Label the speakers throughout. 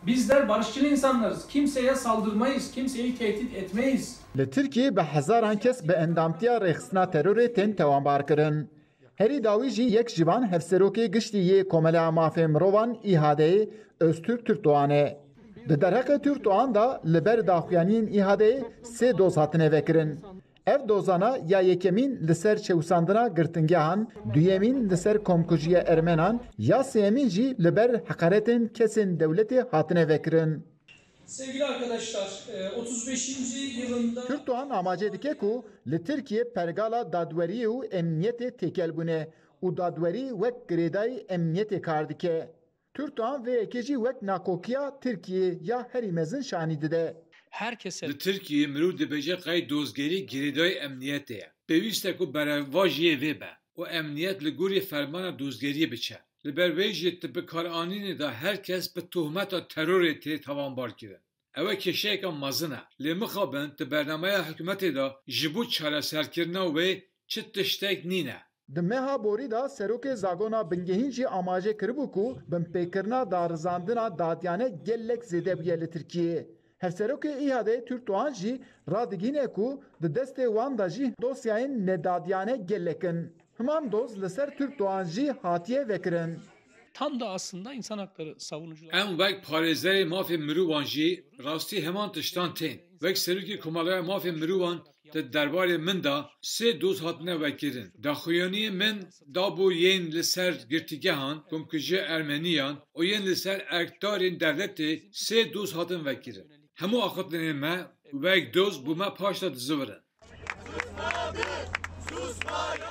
Speaker 1: Bizler barışçıl insanlarız. Kimseye saldırmayız, kimseyi tehdit etmeyiz.
Speaker 2: Li Tirkiye bi hezaran kes bi endamtiya rêxistina terorê tên tewambar kirin. Herî dawî jî yek ji van hevserokê giştî yê Komela Mafê Mirovan îhadeyê Öztürk Türkdoğan e. Di derheqê Türkdoğan da li ber daxuyaniyên îhadeyê sê doz hatine vekirin. Ev dozana ya yekemîn li ser çewsandina girtingehan, duyemîn li ser komkujiya Ermenan ya sêyemîn jî li ber heqaretên kesên dewletê hatine vekirin.
Speaker 1: Sevgili arkadaşlar, 35. yılında
Speaker 2: Türkdoğan amacê dike ku li Tirkiye pergala dadweriyê û emniyetê têkelbûne û dadwerî wek girêdayî emniyetê kar dike. Türkdoğan vê yekê jî wek nakokiya Tirkiye ya herî mezin şanî dide.
Speaker 3: Herkese
Speaker 4: Li Tirkiye mirov dibêje qey dozgerî girêdayî emniyetê ye. Pêwîst e ku berevajiyê vê be û emniyet li gorî fermana dozgeriyê biçe. Li ber wê jî ti bi karanînê de herkes bi tuhmeta terorê tê tawanbar kirin. Ew keşeyeka mezin e. Lê mixabin ti bernameya hikûmetê de ji bo çareserkirina wê çi tiştek nîne.
Speaker 2: Di meha borî da serokê zagona bingehîn jî amacê kiribû ku binpêkirina darizandina dadyane gelek zêde bûye li Tirkiyeyê. Hevserokê îhadeyê Türkdoğan jî radigîne ku di destê wan de jî dosyayên nedadyane gelekin. Himan doz li ser Türkdoğan jî hatiye vekirin.
Speaker 3: tam da aslında insan hakları savunucuları.
Speaker 4: Em wek parêzerê mafê mirovan jî rastî heman tiştan tên. Wek serokê Komelaya mafê mirovan di derbarê min da sê doz hatine vekirin. Daxuyaniyê min dabû yên li ser girtîgehan, komkujiya Ermeniyan û yên li ser erkdarên devletê sê doz hatin vekirin. Hemû axitlenên me wek doz bû me paş da dizivirin.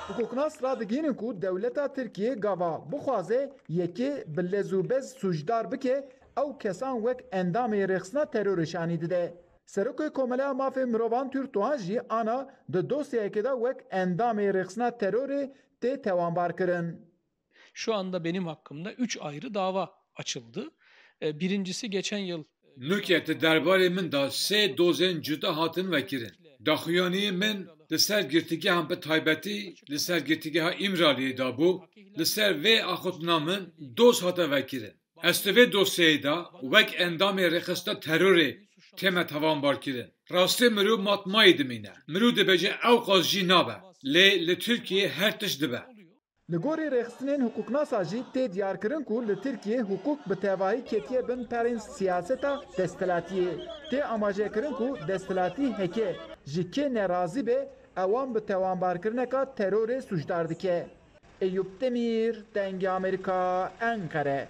Speaker 2: Hukuknas radigînin ku dewleta Tirkiye gava bixwaze yekê bi lezûbez sujdar bike ew kesan wek endamê rêxistina terorê şanî dide. Serokê Komela Mafê Mirovan Türkdoğan jî ana di dosyayekê de wek endamê rêxistina terorê tê tewambar kirin.
Speaker 3: Şu anda benim hakkımda 3 ayrı dava açıldı. Birincisi geçen yıl
Speaker 4: Nûkê ti derbarê min da sê dozên cuda hatin vekirin. Daxuyaniyê min li ser girtîgehan bi taybetî li ser girtîgeha İmraliyê dabû, li ser vê axutina min doz hate vekirin. Ez ti vê dosyayê da wek endamê rêxistina terorê tême tawanbar kirin. Rastî mirov matmayê dimîne. Mirov dibêje ew qas jî nabe. Lê li Tirkiye her tişt dibe.
Speaker 2: Li gorî rêxistinên hukuknasa jî tê diyarkirin ku li Tirkiye hukuk bi tevahî ketiye bin perên siyaseta desthilatiyê. Tê amacêkirin ku desthilatî heke ji kê nerazî be ewan bi tewanbarkirineka terorê sujdar dike. Eyüp Demir, Dengê Amerîka, Ankara.